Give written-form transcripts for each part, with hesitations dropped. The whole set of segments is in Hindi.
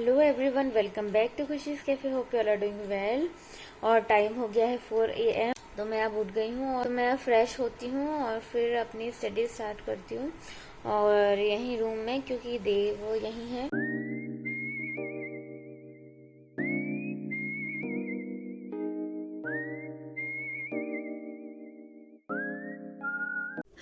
Hello everyone, welcome back to Khushi's cafe. Hope you all are doing well. और टाइम हो गया है 4 AM। तो मैं अब उठ गई हूँ और मैं फ्रेश होती हूँ और फिर अपनी स्टडी स्टार्ट करती हूँ और यहीं रूम में, क्योंकि देव यहीं है।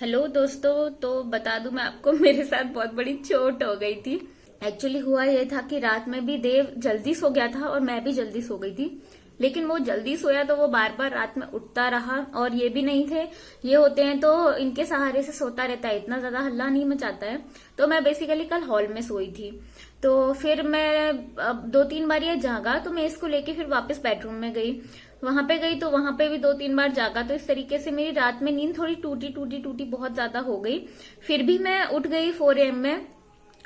हेलो दोस्तों, तो बता दूं मैं आपको, मेरे साथ बहुत बड़ी चोट हो गई थी। एक्चुअली हुआ ये था कि रात में भी देव जल्दी सो गया था और मैं भी जल्दी सो गई थी। लेकिन वो जल्दी सोया तो वो बार बार रात में उठता रहा, और ये भी नहीं थे, ये होते हैं तो इनके सहारे से सोता रहता है, इतना ज्यादा हल्ला नहीं मचाता है। तो मैं बेसिकली कल हॉल में सोई थी। तो फिर मैं अब 2-3 बार ये जागा, तो मैं इसको लेके फिर वापस बेडरूम में गई। वहां पे गई तो वहां पे भी 2-3 बार जागा। तो इस तरीके से मेरी रात में नींद थोड़ी टूटी टूटी टूटी बहुत ज्यादा हो गई। फिर भी मैं उठ गई 4 AM में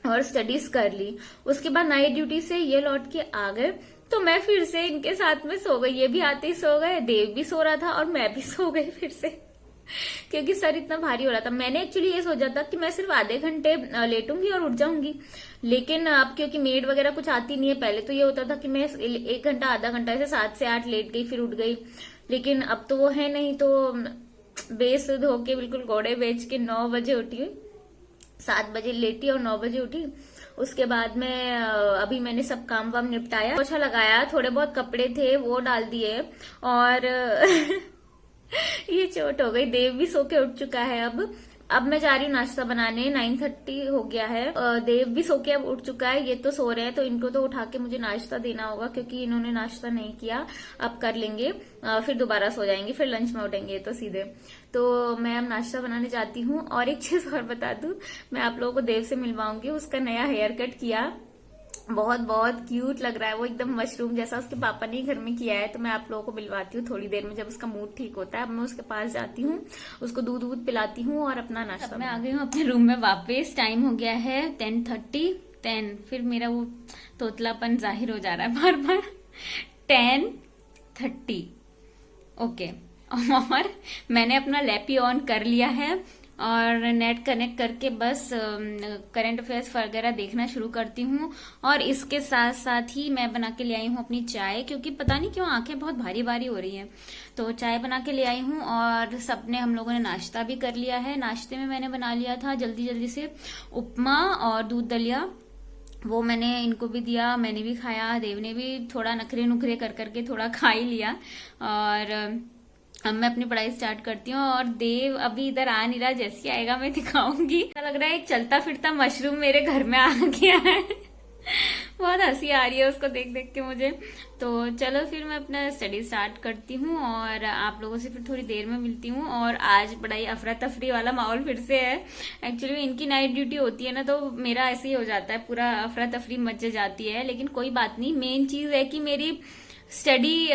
और स्टडीज कर ली। उसके बाद नाइट ड्यूटी से ये लौट के आ गए, तो मैं फिर से इनके साथ में सो गई। ये भी आते ही सो गए, देव भी सो रहा था और मैं भी सो गई फिर से, क्योंकि सर इतना भारी हो रहा था। मैंने एक्चुअली ये सोचा था कि मैं सिर्फ आधे घंटे लेटूंगी और उठ जाऊंगी। लेकिन अब क्योंकि मेड वगैरह कुछ आती नहीं है, पहले तो ये होता था कि मैं 1 घंटा आधा घंटा ऐसे 7 से 8 लेट गई फिर उठ गई। लेकिन अब तो वो है नहीं, तो बेस धो के बिल्कुल घोड़े बेच के 9 बजे उठी। 7 बजे लेटी और 9 बजे उठी। उसके बाद में अभी मैंने सब काम वाम निपटाया, पोछा लगाया, थोड़े बहुत कपड़े थे वो डाल दिए और ये चोट हो गई। देव भी सो के उठ चुका है। अब मैं जा रही हूँ नाश्ता बनाने। 9:30 हो गया है। देव भी सो के अब उठ चुका है। ये तो सो रहे हैं, तो इनको तो उठा के मुझे नाश्ता देना होगा, क्योंकि इन्होंने नाश्ता नहीं किया। अब कर लेंगे, फिर दोबारा सो जाएंगे, फिर लंच में उठेंगे तो सीधे। तो मैं अब नाश्ता बनाने जाती हूँ। और एक चीज और बता दूं, मैं आप लोगों को देव से मिलवाऊंगी। उसका नया हेयर कट किया, बहुत बहुत क्यूट लग रहा है वो, एकदम मशरूम जैसा। उसके पापा ने घर में किया है। तो मैं आप लोगों को मिलवाती हूँ थोड़ी देर में, जब उसका मूड ठीक होता है। अब मैं उसके पास जाती हूँ, उसको दूध वूध पिलाती हूँ और अपना नाश्ता। मैं आ गई हूँ अपने रूम में वापस। टाइम हो गया है 10:30। फिर मेरा वो तोतलापन जाहिर हो जा रहा है बार बार। 10:30 ओके। और मैंने अपना लैपी ऑन कर लिया है और नेट कनेक्ट करके बस करंट अफेयर्स वगैरह देखना शुरू करती हूँ। और इसके साथ साथ ही मैं बना के ले आई हूँ अपनी चाय, क्योंकि पता नहीं क्यों आंखें बहुत भारी भारी हो रही हैं। तो चाय बना के ले आई हूँ। और सबने, हम लोगों ने नाश्ता भी कर लिया है। नाश्ते में मैंने बना लिया था जल्दी जल्दी से उपमा और दूध दलिया। वो मैंने इनको भी दिया, मैंने भी खाया, देव ने भी थोड़ा नखरे नुखरे कर करके थोड़ा खा ही लिया। और अब मैं अपनी पढ़ाई स्टार्ट करती हूँ। और देव अभी इधर आ नहीं रहा, जैसे आएगा मैं दिखाऊंगी। ऐसा लग रहा है एक चलता फिरता मशरूम मेरे घर में आ गया है। बहुत हंसी आ रही है उसको देख देख के मुझे। तो चलो फिर मैं अपना स्टडी स्टार्ट करती हूँ और आप लोगों से फिर थोड़ी देर में मिलती हूँ। और आज बड़ा ही अफरा तफरी वाला माहौल फिर से है। एक्चुअली इनकी नाइट ड्यूटी होती है ना, तो मेरा ऐसे ही हो जाता है, पूरा अफरा तफरी मच जाती है। लेकिन कोई बात नहीं, मेन चीज है कि मेरी स्टडी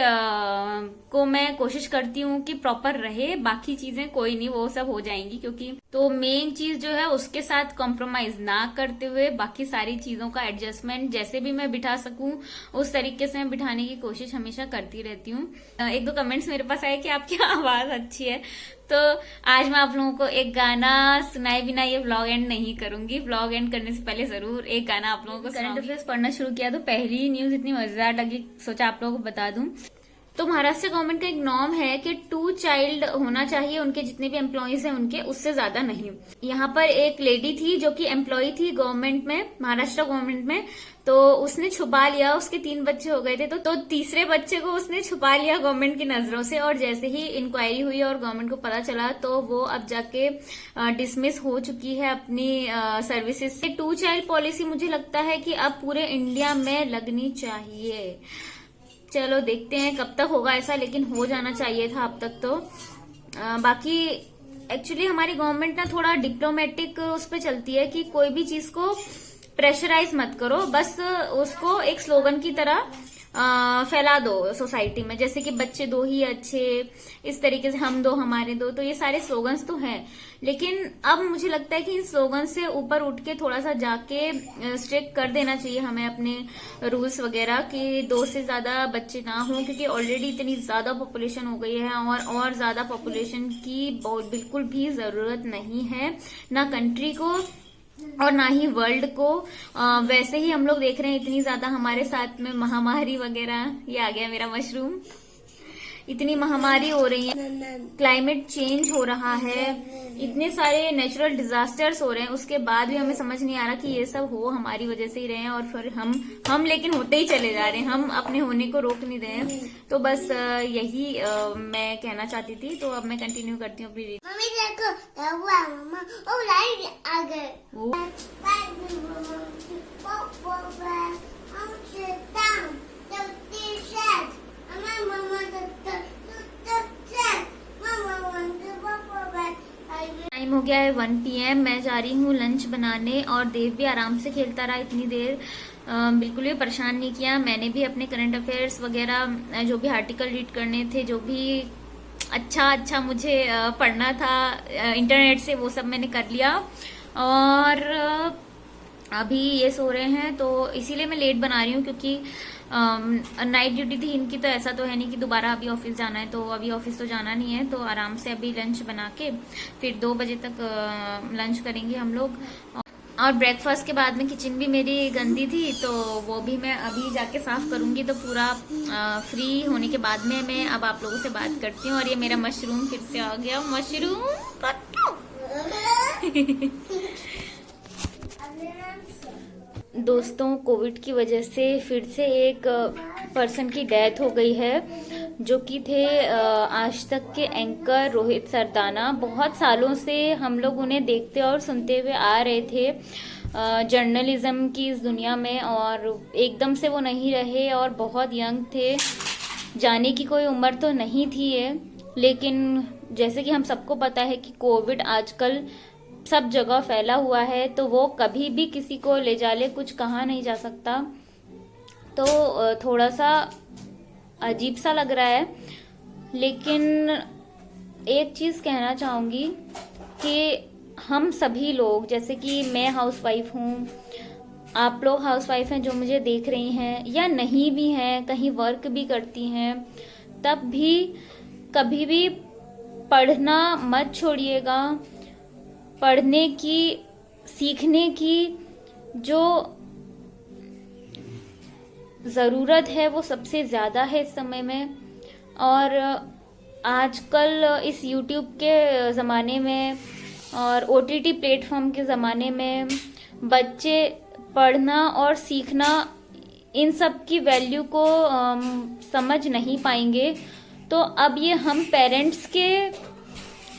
को मैं कोशिश करती हूँ कि प्रॉपर रहे। बाकी चीजें कोई नहीं, वो सब हो जाएंगी। क्योंकि तो मेन चीज जो है उसके साथ कॉम्प्रोमाइज ना करते हुए बाकी सारी चीजों का एडजस्टमेंट जैसे भी मैं बिठा सकूं उस तरीके से मैं बिठाने की कोशिश हमेशा करती रहती हूँ। 1-2 कमेंट्स मेरे पास आए कि आपकी आवाज अच्छी है। तो आज मैं आप लोगों को एक गाना सुनाए बिना ये व्लॉग एंड नहीं करूंगी। व्लॉग एंड करने से पहले जरूर एक गाना आप लोगों को। करंट अफेयर्स पढ़ना शुरू किया तो पहली न्यूज इतनी मजेदार लगी, सोचा आप लोगों को बता दूं। तो महाराष्ट्र गवर्नमेंट का एक नॉर्म है कि 2 चाइल्ड होना चाहिए उनके जितने भी एम्प्लॉयज हैं उनके, उससे ज्यादा नहीं। यहाँ पर एक लेडी थी जो कि एम्प्लॉय थी गवर्नमेंट में, महाराष्ट्र गवर्नमेंट में। तो उसने छुपा लिया, उसके 3 बच्चे हो गए थे, तो तीसरे बच्चे को उसने छुपा लिया गवर्नमेंट की नजरों से। और जैसे ही इंक्वायरी हुई और गवर्नमेंट को पता चला, तो वो अब जाके डिसमिस हो चुकी है अपनी सर्विसेज से। 2 चाइल्ड पॉलिसी मुझे लगता है कि अब पूरे इंडिया में लगनी चाहिए। चलो देखते हैं कब तक होगा ऐसा, लेकिन हो जाना चाहिए था अब तक तो। बाकी एक्चुअली हमारी गवर्नमेंट ना थोड़ा डिप्लोमेटिक उस पर चलती है कि कोई भी चीज को प्रेशराइज मत करो, बस उसको एक स्लोगन की तरह फैला दो सोसाइटी में। जैसे कि बच्चे 2 ही अच्छे, इस तरीके से हम 2 हमारे 2, तो ये सारे स्लोगन्स तो हैं। लेकिन अब मुझे लगता है कि इन स्लोगन से ऊपर उठ के थोड़ा सा जाके स्ट्रिक्ट कर देना चाहिए हमें अपने रूल्स वगैरह, कि 2 से ज्यादा बच्चे ना हो। क्योंकि ऑलरेडी इतनी ज्यादा पॉपुलेशन हो गई है और ज्यादा पॉपुलेशन की बिल्कुल भी जरूरत नहीं है, ना कंट्री को और ना ही वर्ल्ड को। वैसे ही हम लोग देख रहे हैं इतनी ज्यादा हमारे साथ में महामारी वगैरह, ये आ गया मेरा मशरूम, इतनी महामारी हो रही है, क्लाइमेट चेंज हो रहा है, इतने सारे नेचुरल डिजास्टर्स हो रहे हैं, उसके बाद भी हमें समझ नहीं आ रहा कि ये सब हो हमारी वजह से ही रहे हैं। और फिर हम लेकिन होते ही चले जा रहे हैं, हम अपने होने को रोक नहीं रहे हैं। तो बस यही मैं कहना चाहती थी। तो अब मैं कंटिन्यू करती हूँ अपनी रीड। मम्मी देखो, मम्मा ओ लाइट आ गए। टाइम हो गया है 1 PM। मैं जा रही हूँ लंच बनाने और देव भी आराम से खेलता रहा इतनी देर, बिल्कुल भी परेशान नहीं किया। मैंने भी अपने करंट अफेयर्स वगैरह जो भी आर्टिकल रीड करने थे, जो भी अच्छा मुझे पढ़ना था इंटरनेट से, वो सब मैंने कर लिया। और अभी ये सो रहे हैं, तो इसीलिए मैं लेट बना रही हूँ, क्योंकि नाइट ड्यूटी थी इनकी। तो ऐसा तो है नहीं कि दोबारा अभी ऑफिस जाना है, तो अभी ऑफिस तो जाना नहीं है। तो आराम से अभी लंच बना के फिर 2 बजे तक लंच करेंगे हम लोग। और ब्रेकफास्ट के बाद में किचन भी मेरी गंदी थी, तो वो भी मैं अभी जाके साफ करूंगी। तो पूरा फ्री होने के बाद में मैं अब आप लोगों से बात करती हूँ। और ये मेरा मशरूम फिर से आ गया, मशरूम दोस्तों, कोविड की वजह से फिर से एक पर्सन की डेथ हो गई है, जो कि थे आज तक के एंकर रोहित सरदाना। बहुत सालों से हम लोग उन्हें देखते और सुनते हुए आ रहे थे जर्नलिज्म की इस दुनिया में, और एकदम से वो नहीं रहे। और बहुत यंग थे, जाने की कोई उम्र तो नहीं थी ये, लेकिन जैसे कि हम सबको पता है कि कोविड आजकल सब जगह फैला हुआ है, तो वो कभी भी किसी को ले जाले कुछ कहा नहीं जा सकता। तो थोड़ा सा अजीब सा लग रहा है। लेकिन एक चीज कहना चाहूंगी कि हम सभी लोग, जैसे कि मैं हाउसवाइफ हूँ, आप लोग हाउसवाइफ हैं जो मुझे देख रही हैं या नहीं भी हैं, कहीं वर्क भी करती हैं, तब भी कभी भी पढ़ना मत छोड़िएगा। पढ़ने की, सीखने की जो ज़रूरत है वो सबसे ज़्यादा है इस समय में। और आजकल इस YouTube के ज़माने में और OTT प्लेटफॉर्म के ज़माने में बच्चे पढ़ना और सीखना, इन सब की वैल्यू को समझ नहीं पाएंगे। तो अब ये हम पेरेंट्स के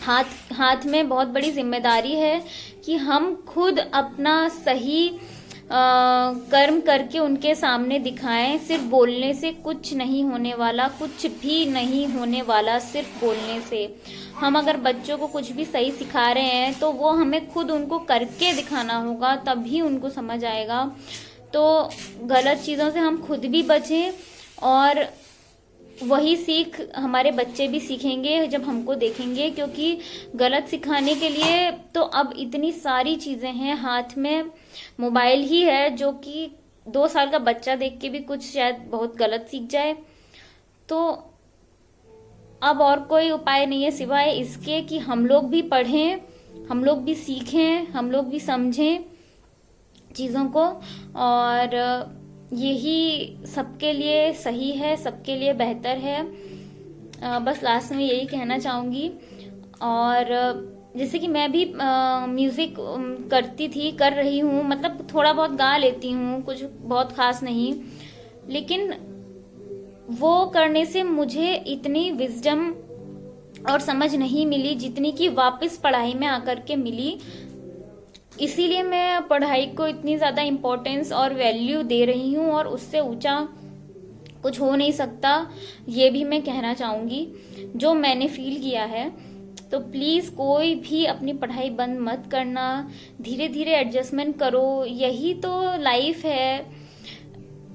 हाथ में बहुत बड़ी जिम्मेदारी है कि हम खुद अपना सही कर्म करके उनके सामने दिखाएं। सिर्फ बोलने से कुछ नहीं होने वाला, कुछ भी नहीं होने वाला सिर्फ बोलने से। हम अगर बच्चों को कुछ भी सही सिखा रहे हैं, तो वो हमें खुद उनको करके दिखाना होगा, तभी उनको समझ आएगा। तो गलत चीज़ों से हम खुद भी बचें, और वही सीख हमारे बच्चे भी सीखेंगे जब हमको देखेंगे। क्योंकि गलत सिखाने के लिए तो अब इतनी सारी चीजें हैं, हाथ में मोबाइल ही है, जो कि 2 साल का बच्चा देख के भी कुछ शायद बहुत गलत सीख जाए। तो अब और कोई उपाय नहीं है सिवाय इसके कि हम लोग भी पढ़ें, हम लोग भी सीखें, हम लोग भी समझें चीजों को। और यही सबके लिए सही है, सबके लिए बेहतर है। बस लास्ट में यही कहना चाहूंगी। और जैसे कि मैं भी म्यूजिक कर रही हूँ, मतलब थोड़ा बहुत गा लेती हूँ, कुछ बहुत खास नहीं, लेकिन वो करने से मुझे इतनी विजडम और समझ नहीं मिली जितनी कि वापस पढ़ाई में आकर के मिली। इसीलिए मैं पढ़ाई को इतनी ज्यादा इम्पोर्टेंस और वैल्यू दे रही हूँ, और उससे ऊंचा कुछ हो नहीं सकता, ये भी मैं कहना चाहूंगी, जो मैंने फील किया है। तो प्लीज कोई भी अपनी पढ़ाई बंद मत करना, धीरे धीरे एडजस्टमेंट करो। यही तो लाइफ है,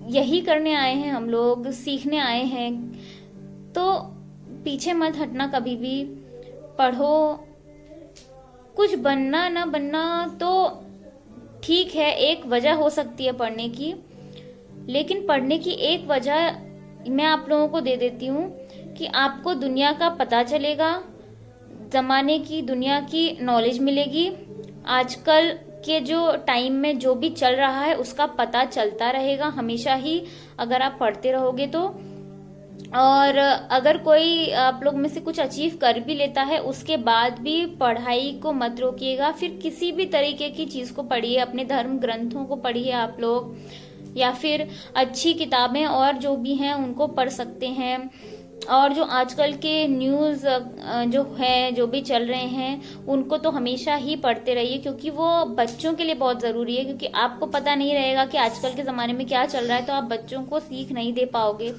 यही करने आए हैं हम लोग, सीखने आए हैं। तो पीछे मत हटना कभी भी, पढ़ो। कुछ बनना ना बनना तो ठीक है, एक वजह हो सकती है पढ़ने की, लेकिन पढ़ने की एक वजह मैं आप लोगों को दे देती हूँ कि आपको दुनिया का पता चलेगा, जमाने की, दुनिया की नॉलेज मिलेगी। आजकल के जो टाइम में जो भी चल रहा है उसका पता चलता रहेगा हमेशा ही, अगर आप पढ़ते रहोगे तो। और अगर कोई आप लोग में से कुछ अचीव कर भी लेता है उसके बाद भी पढ़ाई को मत रोकिएगा, फिर किसी भी तरीके की चीज को पढ़िए, अपने धर्म ग्रंथों को पढ़िए आप लोग, या फिर अच्छी किताबें और जो भी हैं उनको पढ़ सकते हैं। और जो आजकल के न्यूज जो है, जो भी चल रहे हैं, उनको तो हमेशा ही पढ़ते रहिए, क्योंकि वो बच्चों के लिए बहुत जरूरी है। क्योंकि आपको पता नहीं रहेगा कि आजकल के जमाने में क्या चल रहा है, तो आप बच्चों को सीख नहीं दे पाओगे।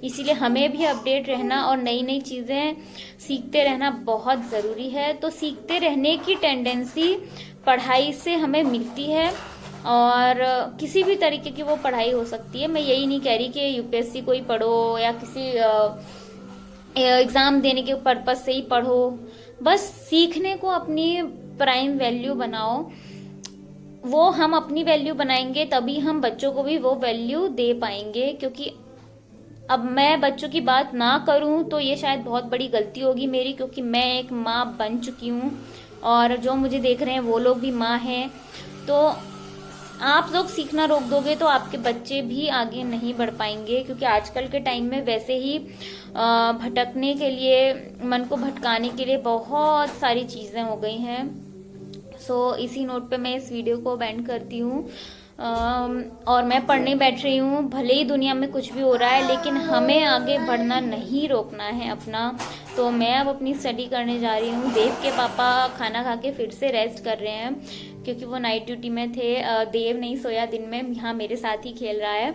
इसीलिए हमें भी अपडेट रहना और नई नई चीजें सीखते रहना बहुत जरूरी है। तो सीखते रहने की टेंडेंसी पढ़ाई से हमें मिलती है, और किसी भी तरीके की वो पढ़ाई हो सकती है। मैं यही नहीं कह रही कि यूपीएससी को ही पढ़ो या किसी एग्जाम देने के पर्पज से ही पढ़ो, बस सीखने को अपनी प्राइम वैल्यू बनाओ। वो हम अपनी वैल्यू बनाएंगे तभी हम बच्चों को भी वो वैल्यू दे पाएंगे। क्योंकि अब मैं बच्चों की बात ना करूं तो ये शायद बहुत बड़ी गलती होगी मेरी, क्योंकि मैं एक माँ बन चुकी हूँ और जो मुझे देख रहे हैं वो लोग भी माँ हैं। तो आप लोग सीखना रोक दोगे तो आपके बच्चे भी आगे नहीं बढ़ पाएंगे, क्योंकि आजकल के टाइम में वैसे ही भटकने के लिए, मन को भटकाने के लिए बहुत सारी चीजें हो गई हैं। सो इसी नोट पे मैं इस वीडियो को एंड करती हूँ। और मैं पढ़ने बैठ रही हूँ, भले ही दुनिया में कुछ भी हो रहा है लेकिन हमें आगे बढ़ना नहीं रोकना है अपना। तो मैं अब अपनी स्टडी करने जा रही हूँ। देव के पापा खाना खा के फिर से रेस्ट कर रहे हैं, क्योंकि वो नाइट ड्यूटी में थे। देव नहीं सोया दिन में, यहाँ मेरे साथ ही खेल रहा है।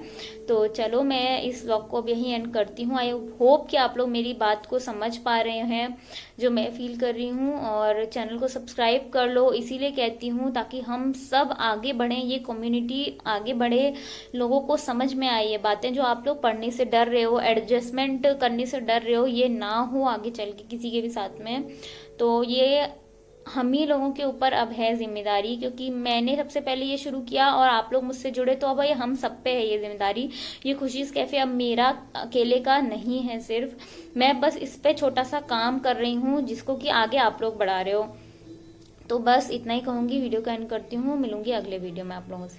तो चलो मैं इस व्लॉग को अब यहीं एंड करती हूँ। आई होप कि आप लोग मेरी बात को समझ पा रहे हैं जो मैं फील कर रही हूँ। और चैनल को सब्सक्राइब कर लो, इसीलिए कहती हूँ ताकि हम सब आगे बढ़ें, ये कम्युनिटी आगे बढ़े, लोगों को समझ में आए ये बातें। जो आप लोग पढ़ने से डर रहे हो, एडजस्टमेंट करने से डर रहे हो, ये ना हो आगे चल के किसी के भी साथ में। तो ये हम ही लोगों के ऊपर अब है जिम्मेदारी, क्योंकि मैंने सबसे पहले ये शुरू किया और आप लोग मुझसे जुड़े, तो अब ये हम सब पे है ये जिम्मेदारी। ये खुशीज कैफे अब मेरा अकेले का नहीं है, सिर्फ मैं बस इस पे छोटा सा काम कर रही हूँ जिसको कि आगे आप लोग बढ़ा रहे हो। तो बस इतना ही कहूंगी, वीडियो का एंड करती हूँ। मिलूंगी अगले वीडियो में आप लोगों से।